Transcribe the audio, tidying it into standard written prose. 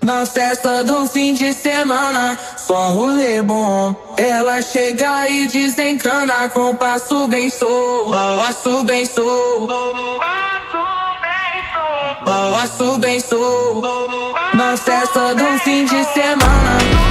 Na festa do fim de semana, só rolê bom. Ela chega e desencana com passo bem solto, passo bem solto, passo bem solto. Na festa do fim de semana.